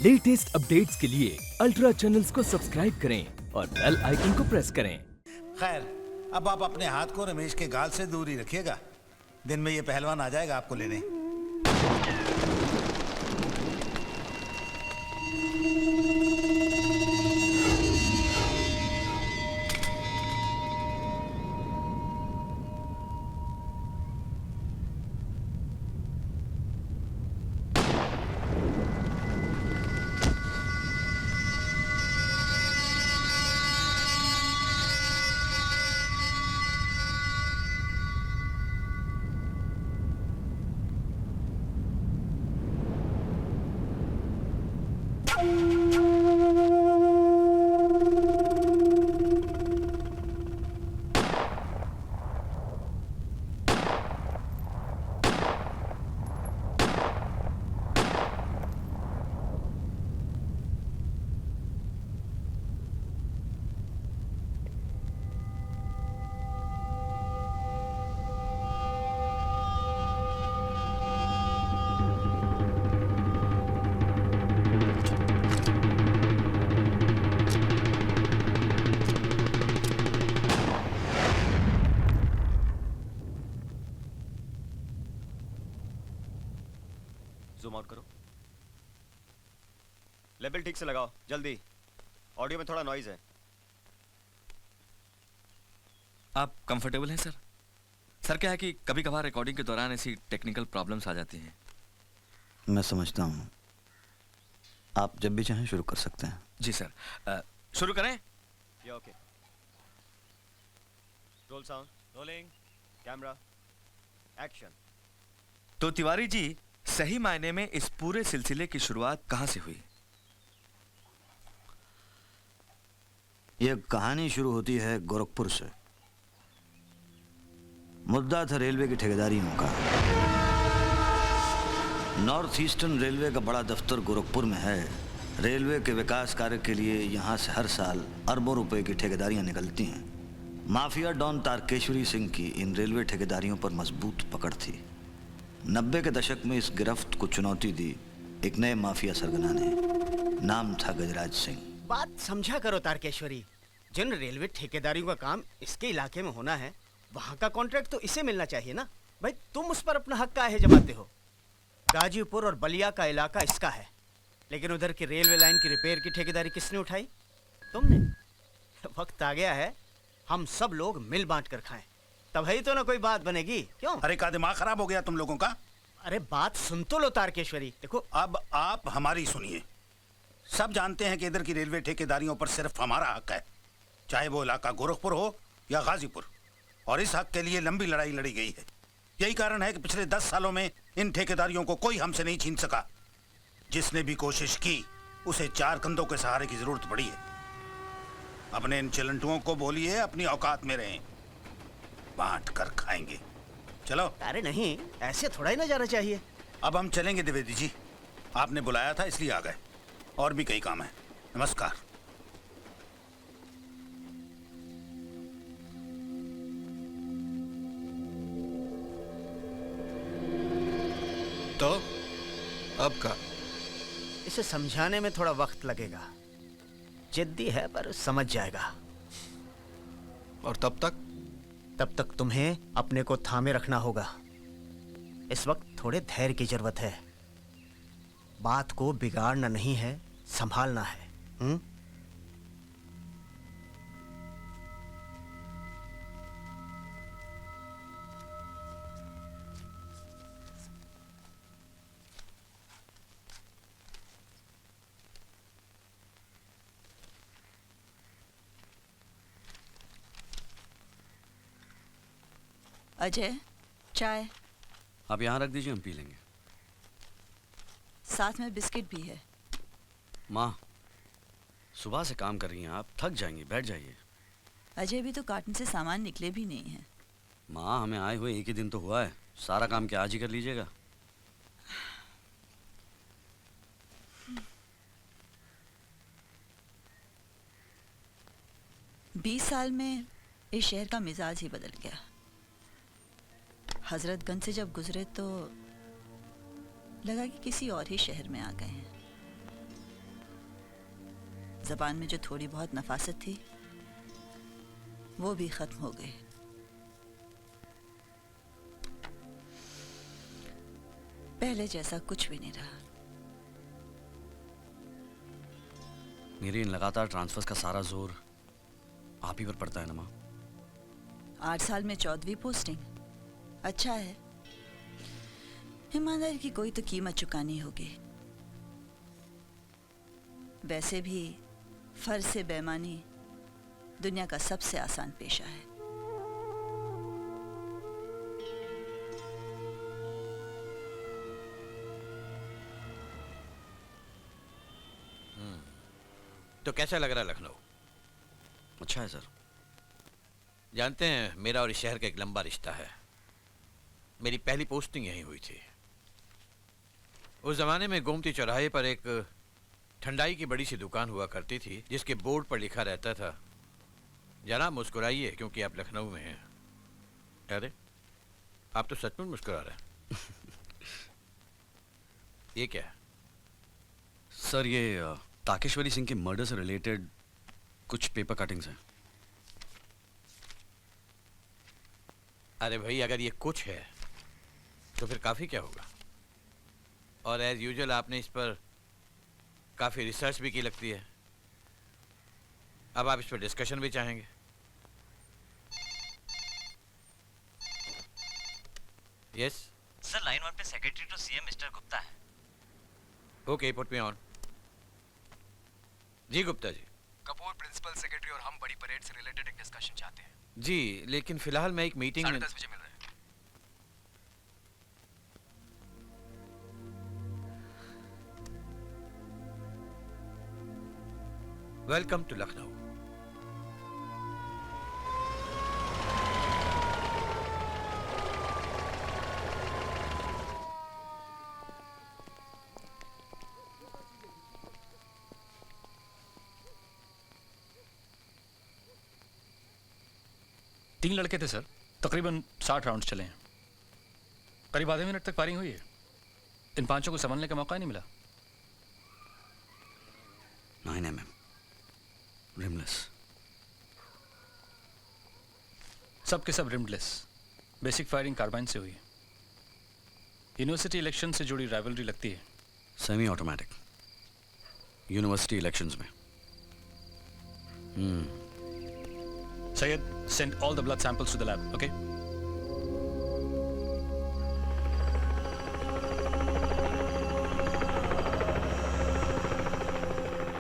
Latest updates के लिए ultra channels को सब्सक्राइब करें और बेल आइकन को प्रेस करें। खैर, अब आप अपने हाथ को रमेश के गाल से दूर ही रखिएगा। दिन में ये पहलवान आ जाएगा आपको लेने। जूम आउट करो। लेबल ठीक से लगाओ जल्दी। ऑडियो में थोड़ा नॉइज है। आप कंफर्टेबल हैं सर? सर क्या है कि कभी कभार रिकॉर्डिंग के दौरान ऐसी टेक्निकल प्रॉब्लम्स आ जाती हैं। मैं समझता हूँ। आप जब भी चाहें शुरू कर सकते हैं। जी सर। शुरू करें? ये okay. Role sound, rolling, camera, action. तो तिवारी जी, सही मायने में इस पूरे सिलसिले की शुरुआत कहां से हुई? यह कहानी शुरू होती है गोरखपुर से। मुद्दा था रेलवे की ठेकेदारियों का। नॉर्थ ईस्टर्न रेलवे का बड़ा दफ्तर गोरखपुर में है। रेलवे के विकास कार्य के लिए यहां से हर साल अरबों रुपए की ठेकेदारियां निकलती हैं। माफिया डॉन तारकेश्वरी सिंह की इन रेलवे ठेकेदारियों पर मजबूत पकड़ थी। 90 के दशक में इस गिरफ्त को चुनौती दी एक नए माफिया सरगना ने। नाम था गजराज सिंह। बात समझा करो तारकेश्वरी। जिन रेलवे ठेकेदारियों का काम इसके इलाके में होना है, वहाँ का कॉन्ट्रैक्ट तो इसे मिलना चाहिए ना। भाई तुम उस पर अपना हक काहे जमाते हो? गाजीपुर और बलिया का इलाका इसका है, लेकिन उधर की रेलवे लाइन की रिपेयर की ठेकेदारी किसने उठाई? तुमने। वक्त आ गया है हम सब लोग मिल बांट कर खाएं, तब ही तो ना कोई बात बनेगी। क्यों? अरे का दिमाग खराब हो गया तुम लोगों का? अरे बात सुन तो लो तारकेश्वरी। देखो, अब आप हमारी सुनिए। सब जानते हैं कि इधर की रेलवे ठेकेदारियों पर सिर्फ हमारा हक है, चाहे वो इलाका गोरखपुर हो या गाजीपुर। और इस हक के लिए लंबी लड़ाई लड़ी गई है। यही कारण है कि पिछले 10 सालों में इन ठेकेदारियों को कोई हमसे नहीं छीन सका। जिसने भी कोशिश की उसे 4 कंधों के सहारे की जरूरत पड़ी है। अपने इन चिलंटुओं को बोलिए अपनी औकात में रहें, बांट कर खाएंगे। चलो। अरे नहीं, ऐसे थोड़ा ही ना जाना चाहिए। अब हम चलेंगे द्विवेदी जी, आपने बुलाया था इसलिए आ गए। और भी कई काम है। नमस्कार। तो अब का? इसे समझाने में थोड़ा वक्त लगेगा। जिद्दी है पर समझ जाएगा। और तब तक? तब तक तुम्हें अपने को थामे रखना होगा। इस वक्त थोड़े धैर्य की जरूरत है। बात को बिगाड़ना नहीं है, संभालना है। अजय, चाय। आप यहाँ रख दीजिए, हम पी लेंगे। साथ में बिस्किट भी है। माँ, सुबह से काम कर रही हैं आप, थक जाएंगी, बैठ जाइए। अजय भी तो कार्टन से सामान निकले भी नहीं है। माँ, हमें आए हुए 1 ही दिन तो हुआ है, सारा काम क्या आज ही कर लीजिएगा? 20 साल में इस शहर का मिजाज ही बदल गया। हजरतगंज से जब गुजरे तो लगा कि किसी और ही शहर में आ गए हैं। जबान में जो थोड़ी बहुत नफासत थी वो भी खत्म हो गई। पहले जैसा कुछ भी नहीं रहा। मेरी इन लगातार ट्रांसफर्स का सारा जोर आप ही पर पड़ता है ना माँ। 8 साल में 14वीं पोस्टिंग, अच्छा है। ईमानदारी की कोई तो कीमत चुकानी होगी। वैसे भी फर्ज से बेईमानी दुनिया का सबसे आसान पेशा है। तो कैसा लग रहा है लखनऊ? अच्छा है सर। जानते हैं, मेरा और इस शहर का एक लंबा रिश्ता है। मेरी पहली पोस्टिंग यहीं हुई थी। उस जमाने में गोमती चौराहे पर एक ठंडाई की बड़ी सी दुकान हुआ करती थी, जिसके बोर्ड पर लिखा रहता था, जनाब मुस्कुराइए क्योंकि आप लखनऊ में हैं। अरे आप तो सचमुच मुस्कुरा रहे हैं। ये क्या है? सर ये ताकेश्वरी सिंह के मर्डर से रिलेटेड कुछ पेपर कटिंग्स हैं। अरे भाई, अगर ये कुछ है तो फिर काफ़ी क्या होगा। और एज यूजुअल आपने इस पर काफ़ी रिसर्च भी की लगती है। अब आप इस पर डिस्कशन भी चाहेंगे? यस सर, लाइन 1 पे secretary to CM mister Gupta है। Okay, put me on. जी गुप्ता जी। कपूर प्रिंसिपल सेक्रेटरी और हम बड़ी परेड से रिलेटेड एक डिस्कशन चाहते हैं। जी, लेकिन फिलहाल मैं एक मीटिंग में 10:30 बजे मिल रहे हैं। Welcome to Lucknow. तीन लड़के थे सर, तकरीबन 60 राउंड चले हैं। करीब आधे मिनट तक फायरिंग हुई है। इन पांचों को संभलने का मौका ही नहीं मिला। 9 mm रिमलेस। सब के सब रिमलेस। बेसिक फायरिंग कार्बाइन से हुई। यूनिवर्सिटी इलेक्शन से जुड़ी राइवलरी लगती है। सेमी ऑटोमेटिक यूनिवर्सिटी इलेक्शंस में। Syed, send all the blood samples to the lab, okay?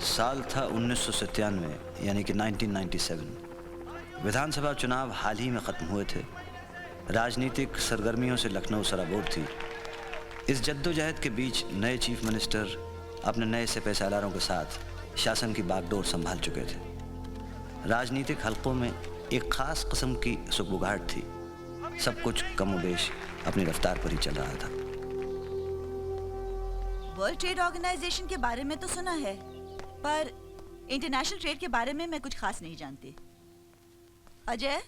साल था 1997 यानी कि 1997। विधानसभा चुनाव हाल ही में ख़त्म हुए थे। राजनीतिक सरगर्मियों से लखनऊ सराबोर थी। इस जद्दोजहद के बीच नए चीफ मिनिस्टर अपने नए सिपह सालारों के साथ शासन की बागडोर संभाल चुके थे। राजनीतिक हलकों में एक खास किस्म की सुगबुगाहट थी। सब कुछ कमोबेश अपनी रफ्तार पर ही चल रहा था। वर्ल्ड ट्रेड ऑर्गेनाइजेशन के बारे में तो सुना है, पर इंटरनेशनल ट्रेड के बारे में मैं कुछ खास नहीं जानती। अजय,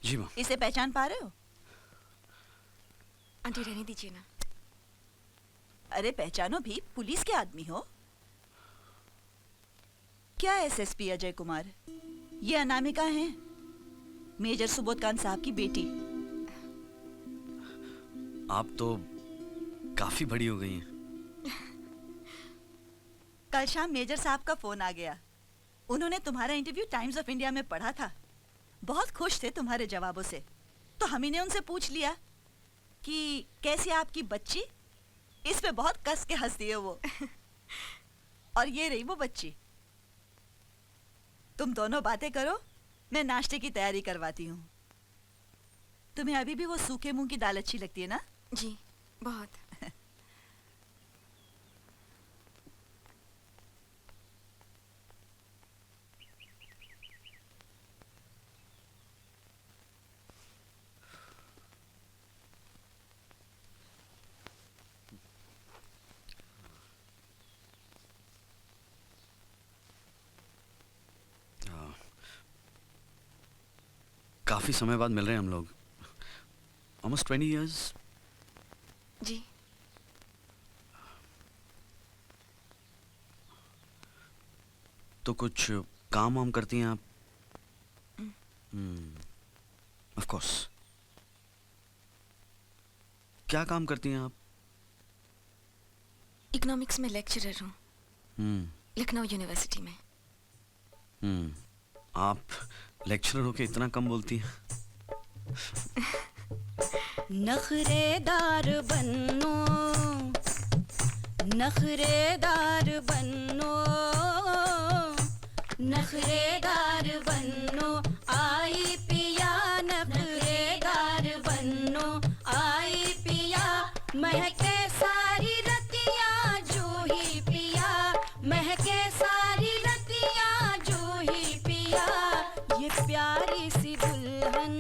जी माँ। इसे पहचान पा रहे हो? आंटी रहने दीजिए ना। अरे पहचानो भी, पुलिस के आदमी हो। क्या एसएसपी अजय कुमार, ये अनामिका हैं, मेजर सुबोध खान साहब की बेटी। आप तो काफी बड़ी हो गई हैं। कल शाम मेजर साहब का फोन आ गया। उन्होंने तुम्हारा इंटरव्यू टाइम्स ऑफ इंडिया में पढ़ा था। बहुत खुश थे तुम्हारे जवाबों से। तो हम ही ने उनसे पूछ लिया कि कैसी आपकी बच्ची। इस पे बहुत कस के हंस दिए वो। और ये रही वो बच्ची। तुम दोनों बातें करो, मैं नाश्ते की तैयारी करवाती हूँ। तुम्हें अभी भी वो सूखे मूंग की दाल अच्छी लगती है ना? जी, बहुत। काफी समय बाद मिल रहे हैं हम लोग। Almost 20 years। जी। तो कुछ काम वाम करती हैं आप? Of course. क्या काम करती हैं आप? इकोनॉमिक्स में लेक्चरर हूँ, लखनऊ यूनिवर्सिटी में। आप लेक्चरर होके इतना कम बोलती हैं? नखरेदार बनो, नखरेदार बनो, नखरेदार बनो, आई पिया नखरेदार बनो, आई पिया महके सारी रतियाँ जो ही पिया, महके सारी रतियाँ जो ही पिया, ये प्यारी सी दुल्हन,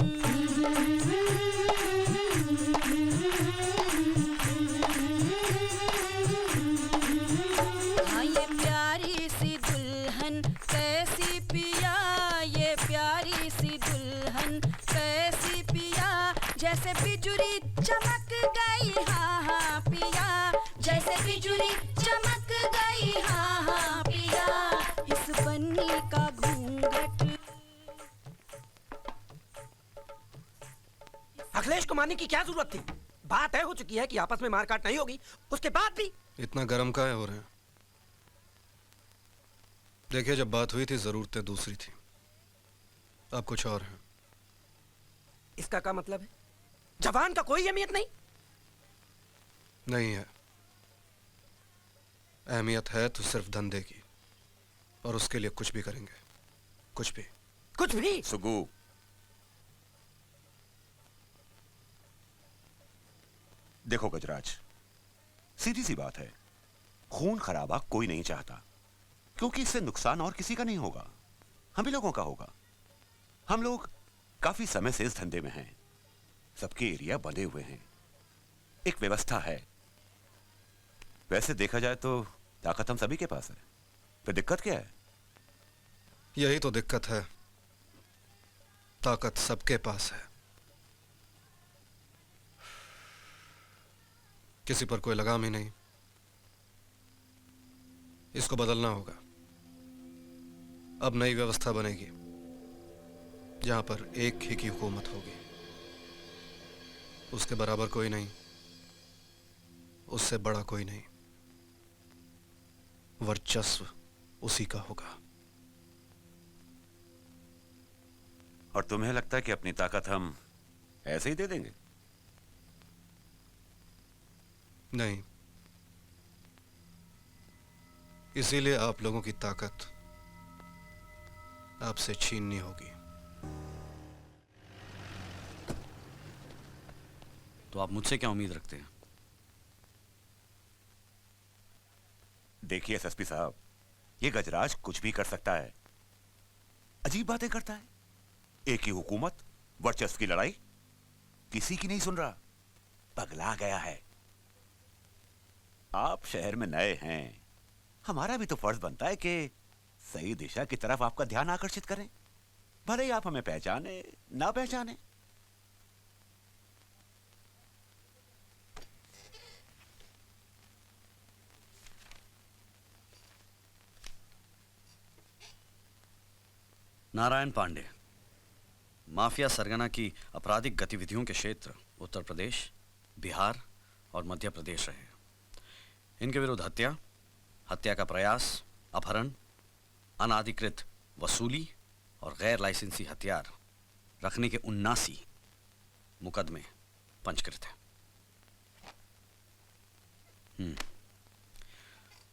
हाँ ये प्यारी सी दुल्हन कैसी पिया, ये प्यारी सी दुल्हन कैसी पिया, जैसे बिजुली चमक गई, हाँ हाँ पिया, जैसे बिजुली चमक गई, हाँ हाँ पिया, इस बन्नी का घूंघट। अखिलेश को मारने की क्या जरूरत थी? बात तय हो चुकी है कि आपस में मारकाट नहीं होगी, उसके बाद भी इतना गर्म काहे हो रहे हैं? देखिए, जब बात हुई थी जरूरतें दूसरी थी, अब कुछ और है। इसका क्या मतलब है? जवान का कोई अहमियत नहीं? नहीं है। अहमियत है तो सिर्फ धंधे की, और उसके लिए कुछ भी करेंगे, कुछ भी। कुछ भी? सुगु, देखो गजराज, सीधी सी बात है, खून खराबा कोई नहीं चाहता, क्योंकि इससे नुकसान और किसी का नहीं होगा, हम ही लोगों का होगा। हम लोग काफी समय से इस धंधे में हैं, सबके एरिया बंधे हुए हैं, एक व्यवस्था है। वैसे देखा जाए तो ताकत हम सभी के पास है, फिर दिक्कत क्या है? यही तो दिक्कत है, ताकत सबके पास है, किसी पर कोई लगाम ही नहीं। इसको बदलना होगा। अब नई व्यवस्था बनेगी जहां पर एक ही की हुकूमत होगी, उसके बराबर कोई नहीं, उससे बड़ा कोई नहीं, वर्चस्व उसी का होगा। और तुम्हें लगता है कि अपनी ताकत हम ऐसे ही दे देंगे? नहीं, इसीलिए आप लोगों की ताकत आपसे छीननी होगी। तो आप मुझसे क्या उम्मीद रखते हैं? देखिए एसएसपी साहब, ये गजराज कुछ भी कर सकता है, अजीब बातें करता है। एक ही हुकूमत, वर्चस्व की लड़ाई, किसी की नहीं सुन रहा, पगला गया है। आप शहर में नए हैं, हमारा भी तो फर्ज बनता है कि सही दिशा की तरफ आपका ध्यान आकर्षित करें, भले ही आप हमें पहचाने ना पहचाने। नारायण पांडे, माफिया सरगना की आपराधिक गतिविधियों के क्षेत्र उत्तर प्रदेश, बिहार और मध्य प्रदेश रहे। इनके विरुद्ध हत्या, हत्या का प्रयास, अपहरण, अनाधिकृत वसूली और गैर लाइसेंसी हथियार रखने के 79 मुकदमे पंजीकृत हैं।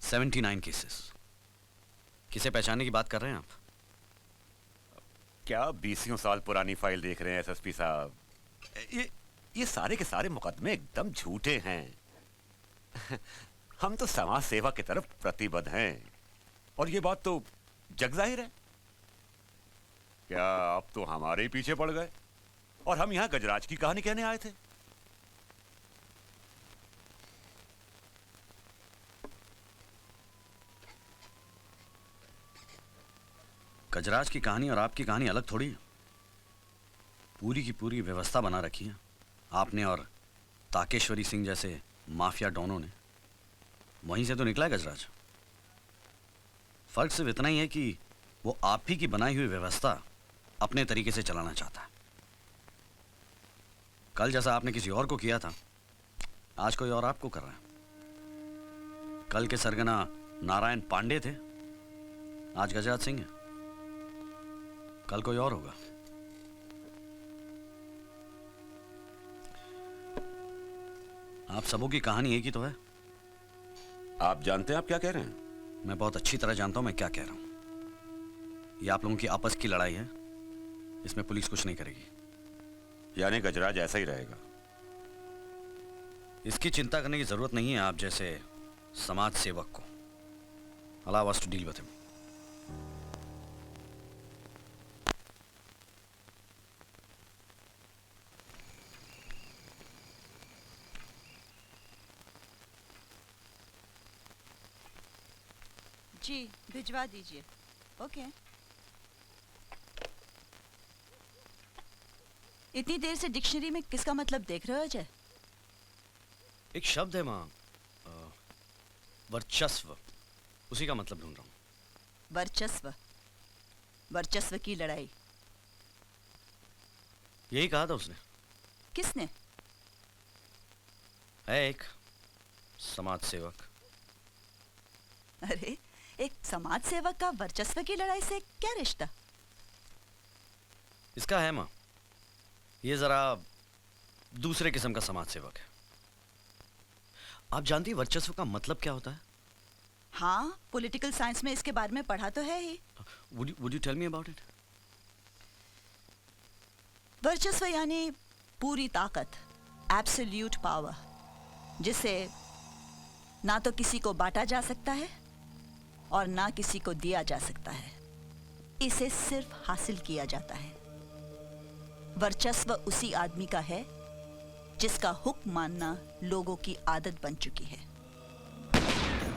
79 केसेस। किसे पहचानने की बात कर रहे हैं आप? क्या 20 साल पुरानी फाइल देख रहे हैं एसएसपी साहब? ये सारे के सारे मुकदमे एकदम झूठे हैं। हम तो समाज सेवा की तरफ प्रतिबद्ध हैं, और ये बात तो जग जाहिर है। क्या आप तो हमारे पीछे पड़ गए, और हम यहां गजराज की कहानी कहने आए थे? गजराज की कहानी और आपकी कहानी अलग थोड़ी है। पूरी की पूरी व्यवस्था बना रखी है आपने और ताकेश्वरी सिंह जैसे माफिया डॉनों ने। वहीं से तो निकला है गजराज। फर्क सिर्फ इतना ही है कि वो आप ही की बनाई हुई व्यवस्था अपने तरीके से चलाना चाहता है। कल जैसा आपने किसी और को किया था, आज कोई और आपको कर रहा है। कल के सरगना नारायण पांडे थे, आज गजराज सिंह है, कल कोई और होगा। आप सबों की कहानी एक ही तो है। आप जानते हैं आप क्या कह रहे हैं? मैं बहुत अच्छी तरह जानता हूं मैं क्या कह रहा हूं। ये आप लोगों की आपस की लड़ाई है, इसमें पुलिस कुछ नहीं करेगी। यानी गजराज ऐसा ही रहेगा? इसकी चिंता करने की जरूरत नहीं है आप जैसे समाज सेवक को। Allow us to deal with him. जी भिजवा दीजिए। ओके। इतनी देर से डिक्शनरी में किसका मतलब देख रहे हो अजय? एक शब्द है मां, वर्चस्व, उसी का मतलब ढूंढ रहा हूं। वर्चस्व? वर्चस्व की लड़ाई? यही कहा था उसने। किसने? है एक समाज सेवक। अरे एक समाज सेवक का वर्चस्व की लड़ाई से क्या रिश्ता? इसका है मां, ये जरा दूसरे किस्म का समाज सेवक है। आप जानती हैं वर्चस्व का मतलब क्या होता है? हाँ, पॉलिटिकल साइंस में इसके बारे में पढ़ा तो है ही। Would you tell me about it? वर्चस्व यानी पूरी ताकत, एब्सोल्यूट पावर, जिसे ना तो किसी को बांटा जा सकता है और ना किसी को दिया जा सकता है। इसे सिर्फ हासिल किया जाता है। वर्चस्व उसी आदमी का है जिसका हुक्म मानना लोगों की आदत बन चुकी है।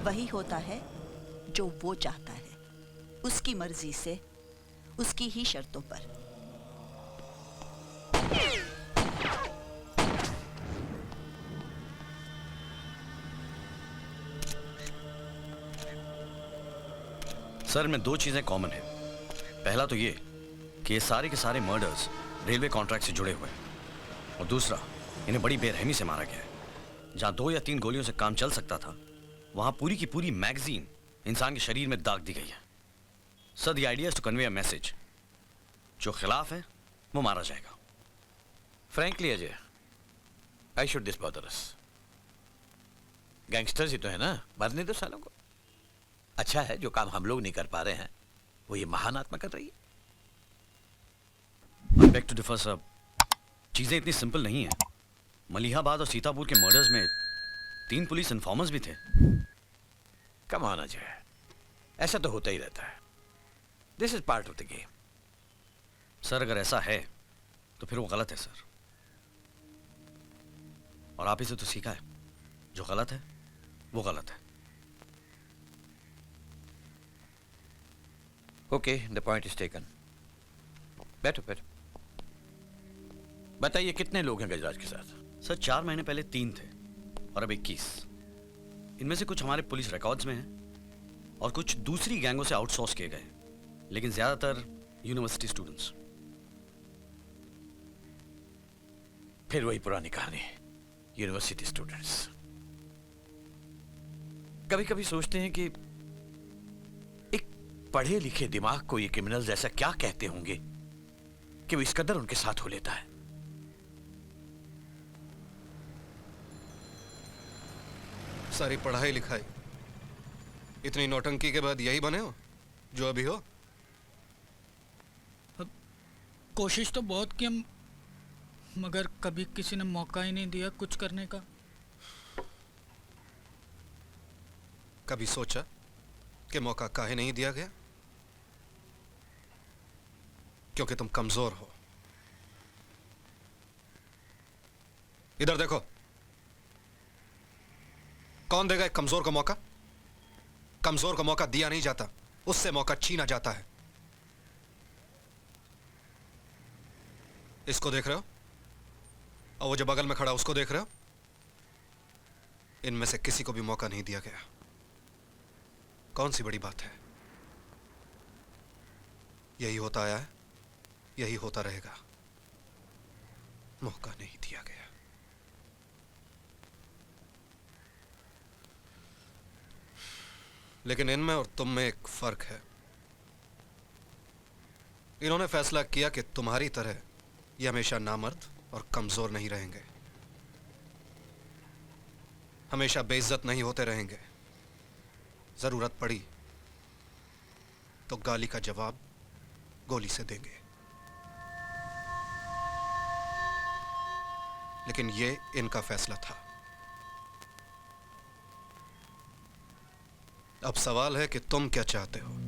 वही होता है जो वो चाहता है, उसकी मर्जी से, उसकी ही शर्तों पर। सर में दो चीजें कॉमन है। पहला तो ये कि ये सारे के सारे मर्डर्स रेलवे कॉन्ट्रैक्ट से जुड़े हुए हैं, और दूसरा इन्हें बड़ी बेरहमी से मारा गया है। जहां 2 या 3 गोलियों से काम चल सकता था, वहां पूरी की पूरी मैगजीन इंसान के शरीर में दाग दी गई है। Sir the idea is to convey a message, जो खिलाफ है वो मारा जाएगा। Frankly Ajay, I should this bother us. Gangsters ही तो है ना, मरने दो सालों को। अच्छा है जो काम हम लोग नहीं कर पा रहे हैं वो ये महान आत्मा कर रही है। I beg to differ, sir. चीजें इतनी सिंपल नहीं है। मलिहाबाद और सीतापुर के मर्डर्स में 3 पुलिस इन्फॉर्मर्स भी थे। कम ऑन अजय, ऐसा तो होता ही रहता है। This is part of the game. Sir अगर ऐसा है तो फिर वो गलत है सर, और आप इसे तो सीखा है, जो गलत है वो गलत है। Okay, the point is taken. बैठो बैठो। बताइए कितने लोग हैं गजराज के साथ? सर 4 महीने पहले 3 थे और अब 21। इनमें से कुछ हमारे पुलिस रिकॉर्ड्स में हैं और कुछ दूसरी गैंगों से आउटसोर्स किए गए, लेकिन ज्यादातर यूनिवर्सिटी स्टूडेंट्स। फिर वही पुरानी कहानी, यूनिवर्सिटी स्टूडेंट्स। कभी कभी सोचते हैं कि एक पढ़े लिखे दिमाग को ये क्रिमिनल्स ऐसा क्या कहते होंगे कि वो इस कदर उनके साथ हो लेता है। सारी पढ़ाई लिखाई, इतनी नौटंकी के बाद यही बने हो जो अभी हो? कोशिश तो बहुत की, मगर कभी किसी ने मौका ही नहीं दिया कुछ करने का। कभी सोचा कि मौका काहे नहीं दिया गया? क्योंकि तुम कमजोर हो। इधर देखो, कौन देगा एक कमजोर को मौका? कमजोर को मौका दिया नहीं जाता, उससे मौका छीना जाता है। इसको देख रहे हो और वो जो बगल में खड़ा उसको देख रहे हो? इनमें से किसी को भी मौका नहीं दिया गया। कौन सी बड़ी बात है? यही होता आया है, यही होता रहेगा। मौका नहीं दिया गया। लेकिन इनमें और तुम में एक फर्क है। इन्होंने फैसला किया कि तुम्हारी तरह ये हमेशा नामर्द और कमजोर नहीं रहेंगे, हमेशा बेइज्जत नहीं होते रहेंगे। जरूरत पड़ी तो गाली का जवाब गोली से देंगे। लेकिन ये इनका फैसला था। अब सवाल है कि तुम क्या चाहते हो।